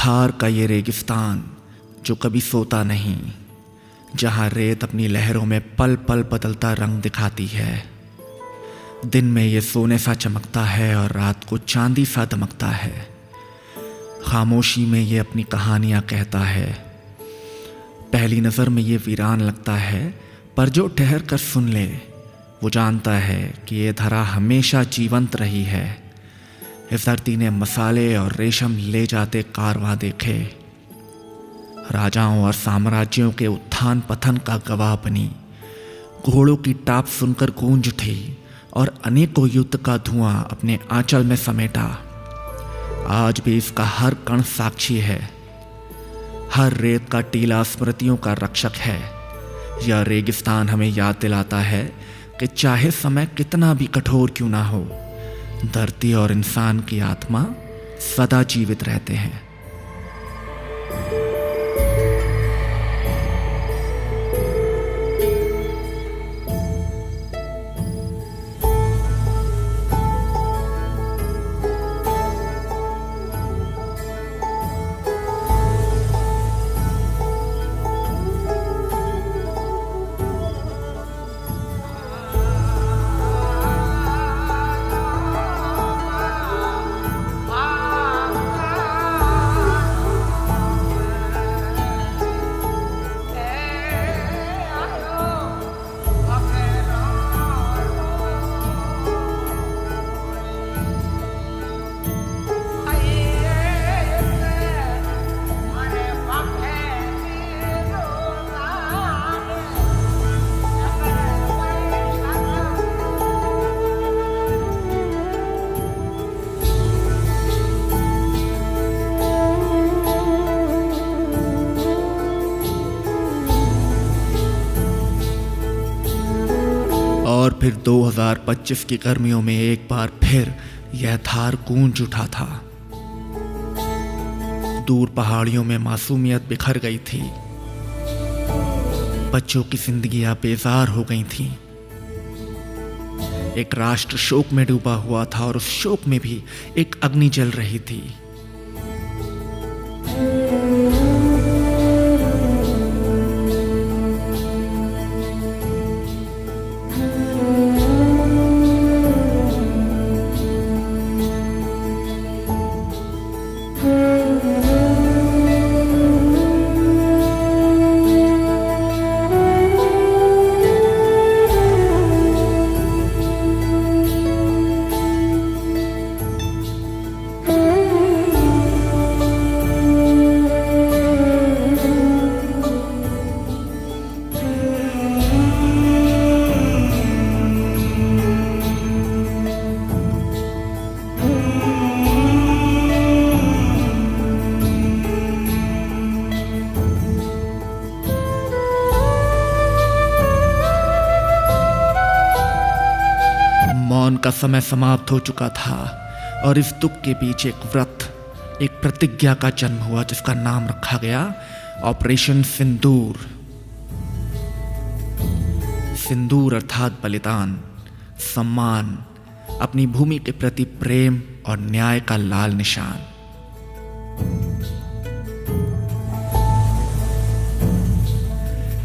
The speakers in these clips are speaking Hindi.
थार का ये रेगिस्तान जो कभी सोता नहीं, जहाँ रेत अपनी लहरों में पल पल बदलता रंग दिखाती है। दिन में ये सोने सा चमकता है और रात को चांदी सा दमकता है। खामोशी में ये अपनी कहानियाँ कहता है। पहली नज़र में ये वीरान लगता है, पर जो ठहर कर सुन ले वो जानता है कि ये धरा हमेशा जीवंत रही है। इस धरती ने मसाले और रेशम ले जाते कारवां देखे, राजाओं और साम्राज्यों के उत्थान पतन का गवाह बनी। घोड़ों की टाप सुनकर गूंज उठी और अनेकों युद्ध का धुआं अपने आंचल में समेटा। आज भी इसका हर कण साक्षी है, हर रेत का टीला स्मृतियों का रक्षक है। यह रेगिस्तान हमें याद दिलाता है कि चाहे समय कितना भी कठोर क्यों ना हो, धरती और इंसान की आत्मा सदा जीवित रहते हैं। और फिर 2025 की गर्मियों में एक बार फिर यह धार गूंज उठा था। दूर पहाड़ियों में मासूमियत बिखर गई थी, बच्चों की जिंदगियां बेजार हो गई थीं। एक राष्ट्र शोक में डूबा हुआ था और उस शोक में भी एक अग्नि जल रही थी। मौन का समय समाप्त हो चुका था और इस दुख के बीच एक व्रत, एक प्रतिज्ञा का जन्म हुआ जिसका नाम रखा गया ऑपरेशन सिंदूर। सिंदूर अर्थात बलिदान, सम्मान, अपनी भूमि के प्रति प्रेम और न्याय का लाल निशान।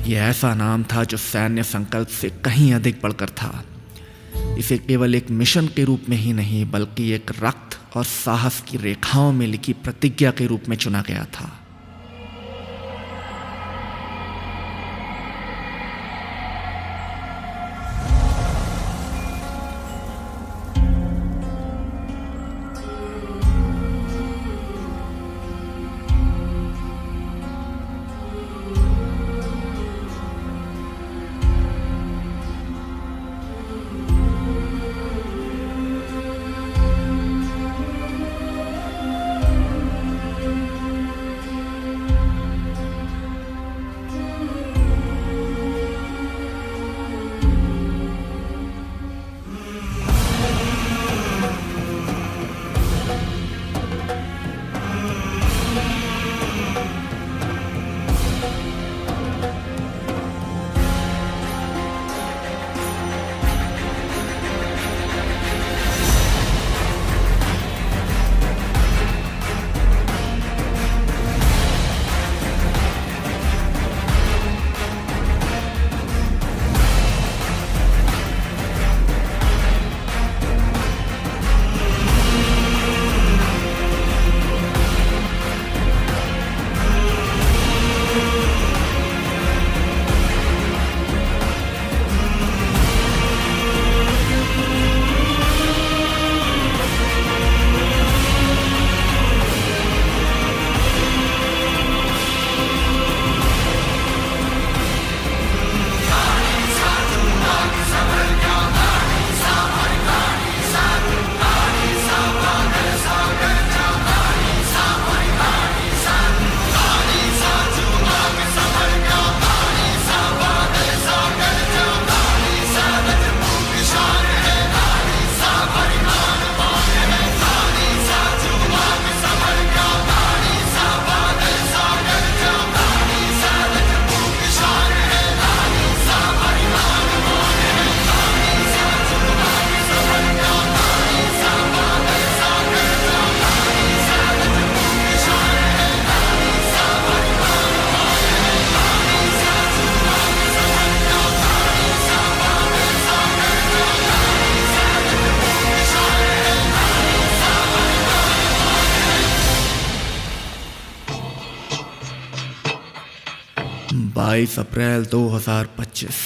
यह ऐसा नाम था जो सैन्य संकल्प से कहीं अधिक बढ़कर था। इसे केवल एक मिशन के रूप में ही नहीं, बल्कि एक रक्त और साहस की रेखाओं में लिखी प्रतिज्ञा के रूप में चुना गया था। 22 अप्रैल 2025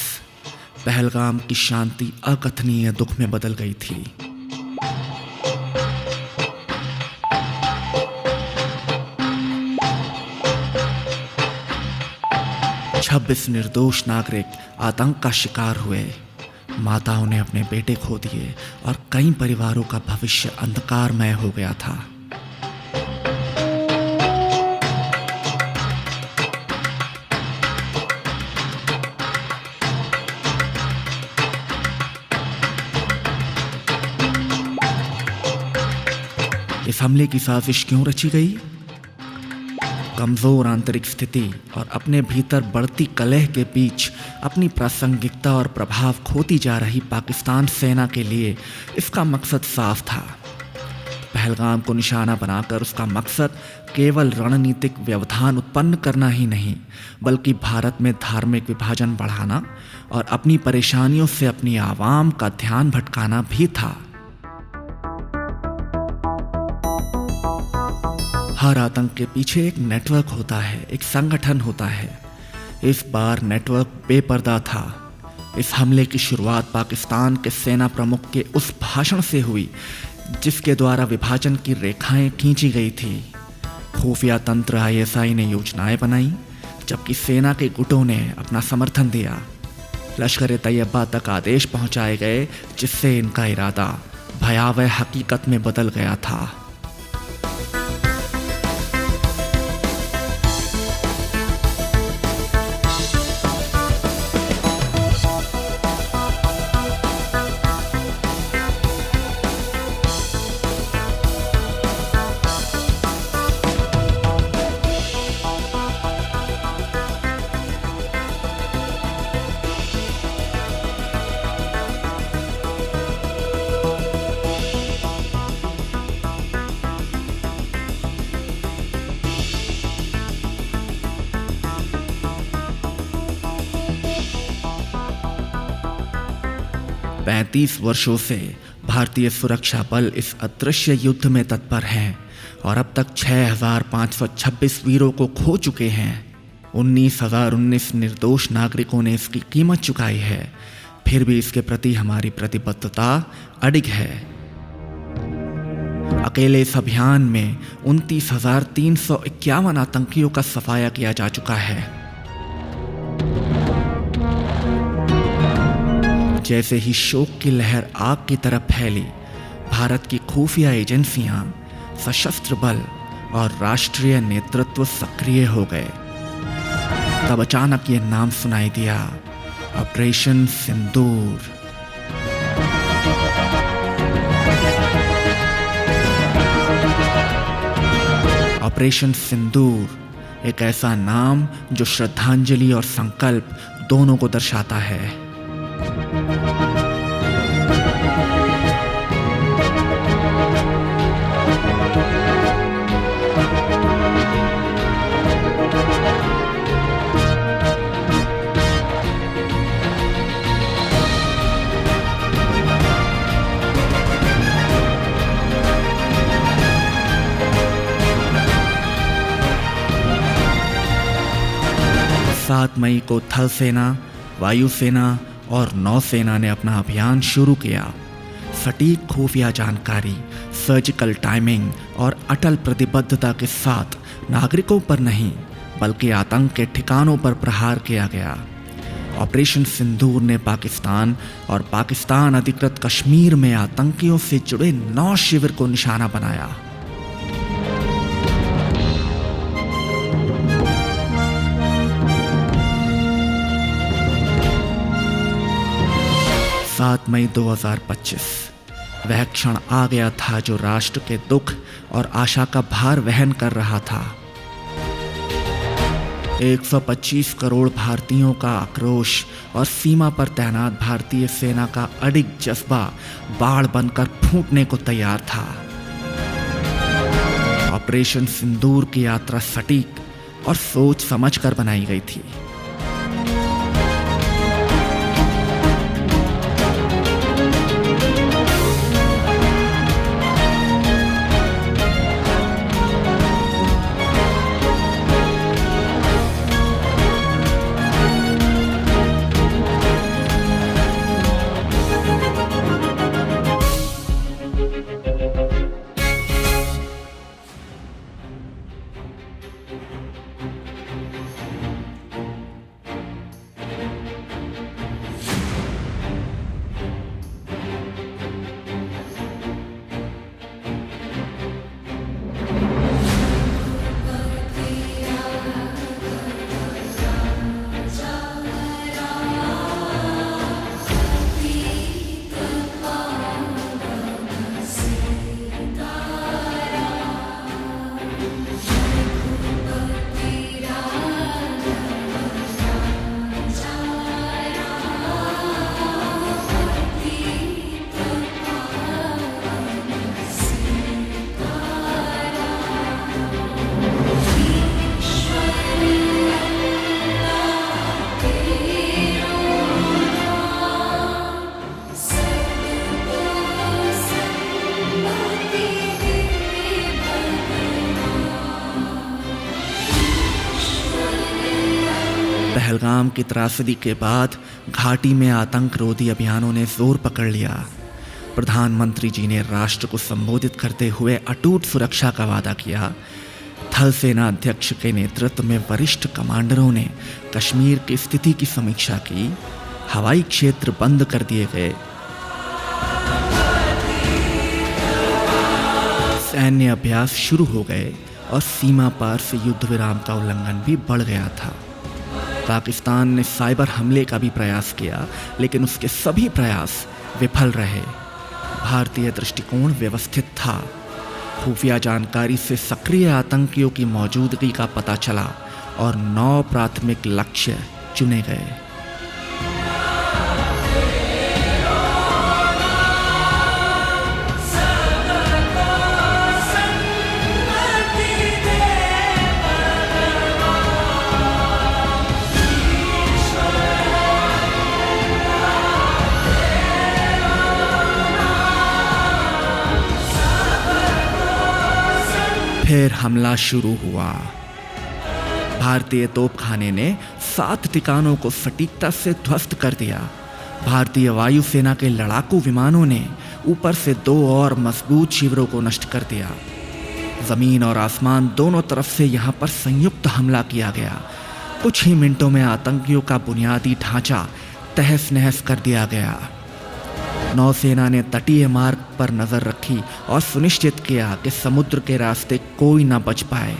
पहलगाम की शांति अकथनीय दुख में बदल गई थी। छब्बीस निर्दोष नागरिक आतंक का शिकार हुए। माताओं ने अपने बेटे खो दिए और कई परिवारों का भविष्य अंधकारमय हो गया था। इस हमले की साजिश क्यों रची गई? कमजोर आंतरिक स्थिति और अपने भीतर बढ़ती कलह के बीच अपनी प्रासंगिकता और प्रभाव खोती जा रही पाकिस्तान सेना के लिए इसका मकसद साफ था। पहलगाम को निशाना बनाकर उसका मकसद केवल रणनीतिक व्यवधान उत्पन्न करना ही नहीं, बल्कि भारत में धार्मिक विभाजन बढ़ाना और अपनी परेशानियों से अपनी आवाम का ध्यान भटकाना भी था। हर आतंक के पीछे एक नेटवर्क होता है, एक संगठन होता है। इस बार नेटवर्क बेपर्दा था। इस हमले की शुरुआत पाकिस्तान के सेना प्रमुख के उस भाषण से हुई जिसके द्वारा विभाजन की रेखाएं खींची गई थी। खुफिया तंत्र ISI ने योजनाएं बनाई, जबकि सेना के गुटों ने अपना समर्थन दिया। लश्कर-ए-तैयबा तक आदेश पहुंचाए गए, जिससे इनका इरादा भयावह हकीकत में बदल गया था। पैंतीस वर्षों से भारतीय सुरक्षा बल इस अदृश्य युद्ध में तत्पर हैं और अब तक 6,526 वीरों को खो चुके हैं। 19,019 निर्दोष नागरिकों ने इसकी कीमत चुकाई है। फिर भी इसके प्रति हमारी प्रतिबद्धता अडिग है। अकेले इस अभियान में 29,351 आतंकियों का सफाया किया जा चुका है। जैसे ही शोक की लहर आग की तरफ फैली, भारत की खुफिया एजेंसियां, सशस्त्र बल और राष्ट्रीय नेतृत्व सक्रिय हो गए। तब अचानक ये नाम सुनाई दिया, ऑपरेशन सिंदूर। ऑपरेशन सिंदूर एक ऐसा नाम जो श्रद्धांजलि और संकल्प दोनों को दर्शाता है। सात मई को थल सेना, वायुसेना और नौसेना ने अपना अभियान शुरू किया। सटीक खुफिया जानकारी, सर्जिकल टाइमिंग और अटल प्रतिबद्धता के साथ नागरिकों पर नहीं, बल्कि आतंक के ठिकानों पर प्रहार किया गया। ऑपरेशन सिंदूर ने पाकिस्तान और पाकिस्तान अधिकृत कश्मीर में आतंकियों से जुड़े 9 शिविर को निशाना बनाया। सात मई 2025 वह क्षण आ गया था जो राष्ट्र के दुख और आशा का भार वहन कर रहा था। 125 करोड़ भारतीयों का आक्रोश और सीमा पर तैनात भारतीय सेना का अडिग जज्बा बाढ़ बनकर फूटने को तैयार था। ऑपरेशन सिंदूर की यात्रा सटीक और सोच समझकर बनाई गई थी। पहलगाम की त्रासदी के बाद घाटी में आतंक रोधी अभियानों ने जोर पकड़ लिया। प्रधानमंत्री जी ने राष्ट्र को संबोधित करते हुए अटूट सुरक्षा का वादा किया। थल सेना अध्यक्ष के नेतृत्व में वरिष्ठ कमांडरों ने कश्मीर की स्थिति की समीक्षा की। हवाई क्षेत्र बंद कर दिए गए। सैन्य अभ्यास शुरू हो गए और सीमा पार से युद्ध विराम का उल्लंघन भी बढ़ गया था। पाकिस्तान ने साइबर हमले का भी प्रयास किया, लेकिन उसके सभी प्रयास विफल रहे। भारतीय दृष्टिकोण व्यवस्थित था। खुफिया जानकारी से सक्रिय आतंकियों की मौजूदगी का पता चला और 9 प्राथमिक लक्ष्य चुने गए। फिर हमला शुरू हुआ। भारतीय तोपखाने ने 7 ठिकानों को सटीकता से ध्वस्त कर दिया। भारतीय वायुसेना के लड़ाकू विमानों ने ऊपर से 2 और मजबूत शिविरों को नष्ट कर दिया। जमीन और आसमान दोनों तरफ से यहां पर संयुक्त हमला किया गया। कुछ ही मिनटों में आतंकियों का बुनियादी ढांचा तहस नहस कर दिया गया। नौसेना ने तटीय मार्ग पर नजर रखी और सुनिश्चित किया कि समुद्र के रास्ते कोई न बच पाए।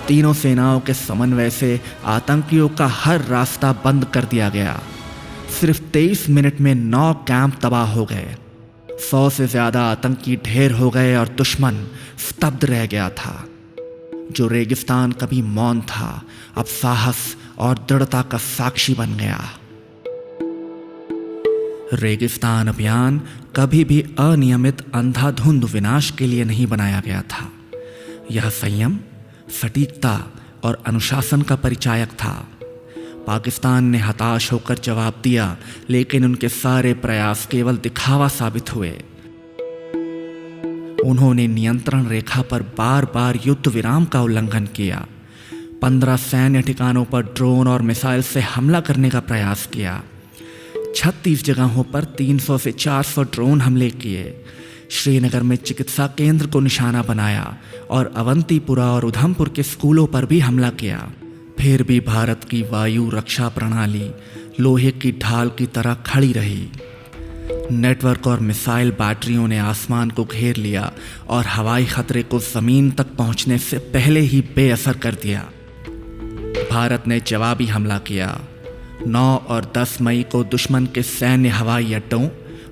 तीनों सेनाओं के समन्वय से आतंकियों का हर रास्ता बंद कर दिया गया। सिर्फ 23 मिनट में 9 कैंप तबाह हो गए। 100 से ज्यादा आतंकी ढेर हो गए और दुश्मन स्तब्ध रह गया था। जो रेगिस्तान कभी मौन था, अब साहस और दृढ़ता का साक्षी बन गया। रेगिस्तान अभियान कभी भी अनियमित अंधाधुंध विनाश के लिए नहीं बनाया गया था। यह संयम, सटीकता और अनुशासन का परिचायक था। पाकिस्तान ने हताश होकर जवाब दिया, लेकिन उनके सारे प्रयास केवल दिखावा साबित हुए। उन्होंने नियंत्रण रेखा पर बार बार युद्ध विराम का उल्लंघन किया। 15 सैन्य ठिकानों पर ड्रोन और मिसाइल से हमला करने का प्रयास किया। 36 जगहों पर 300 से 400 ड्रोन हमले किए। श्रीनगर में चिकित्सा केंद्र को निशाना बनाया और अवंतीपुरा और उधमपुर के स्कूलों पर भी हमला किया। फिर भी भारत की वायु रक्षा प्रणाली लोहे की ढाल की तरह खड़ी रही। नेटवर्क और मिसाइल बैटरियों ने आसमान को घेर लिया और हवाई खतरे को जमीन तक पहुंचने से पहले ही बेअसर कर दिया। भारत ने जवाबी हमला किया। 9 और 10 मई को दुश्मन के सैन्य हवाई अड्डों,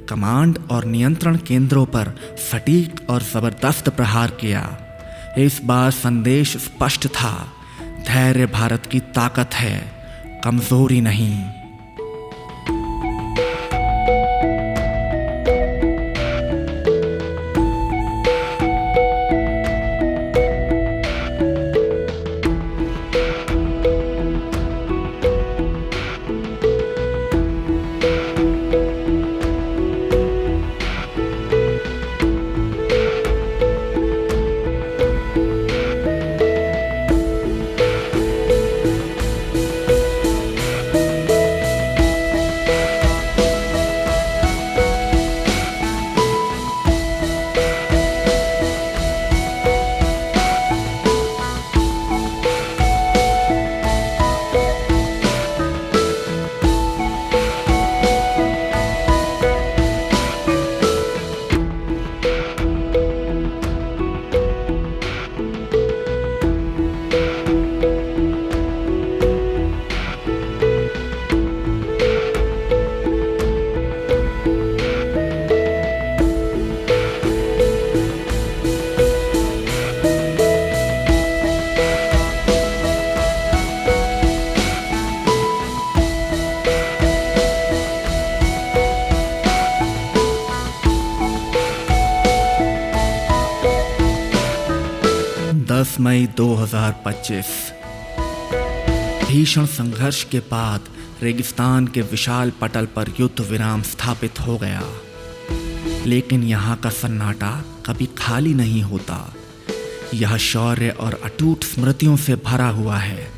कमांड और नियंत्रण केंद्रों पर सटीक और जबरदस्त प्रहार किया। इस बार संदेश स्पष्ट था, धैर्य भारत की ताकत है, कमजोरी नहीं। मई 2025। भीषण संघर्ष के बाद रेगिस्तान के विशाल पटल पर युद्ध विराम स्थापित हो गया। लेकिन यहाँ का सन्नाटा कभी खाली नहीं होता। यह शौर्य और अटूट स्मृतियों से भरा हुआ है।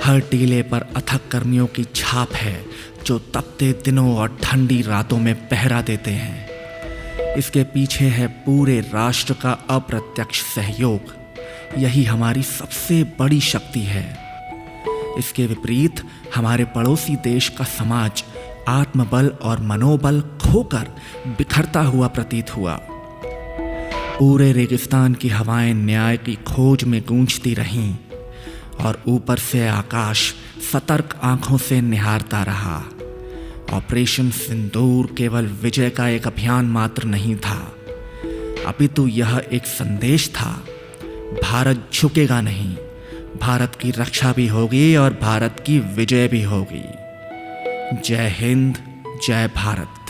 हर टीले पर अथक कर्मियों की छाप है जो तपते दिनों और ठंडी रातों में पहरा देते हैं। इसके पीछे है पूरे राष्ट्र का अप्रत्यक्ष सहयोग। यही हमारी सबसे बड़ी शक्ति है। इसके विपरीत हमारे पड़ोसी देश का समाज आत्मबल और मनोबल खोकर बिखरता हुआ प्रतीत हुआ। पूरे रेगिस्तान की हवाएं न्याय की खोज में गूंजती रहीं और ऊपर से आकाश सतर्क आंखों से निहारता रहा। ऑपरेशन सिंदूर केवल विजय का एक अभियान मात्र नहीं था, अपितु यह एक संदेश था। भारत झुकेगा नहीं, भारत की रक्षा भी होगी और भारत की विजय भी होगी। जय हिंद, जय भारत।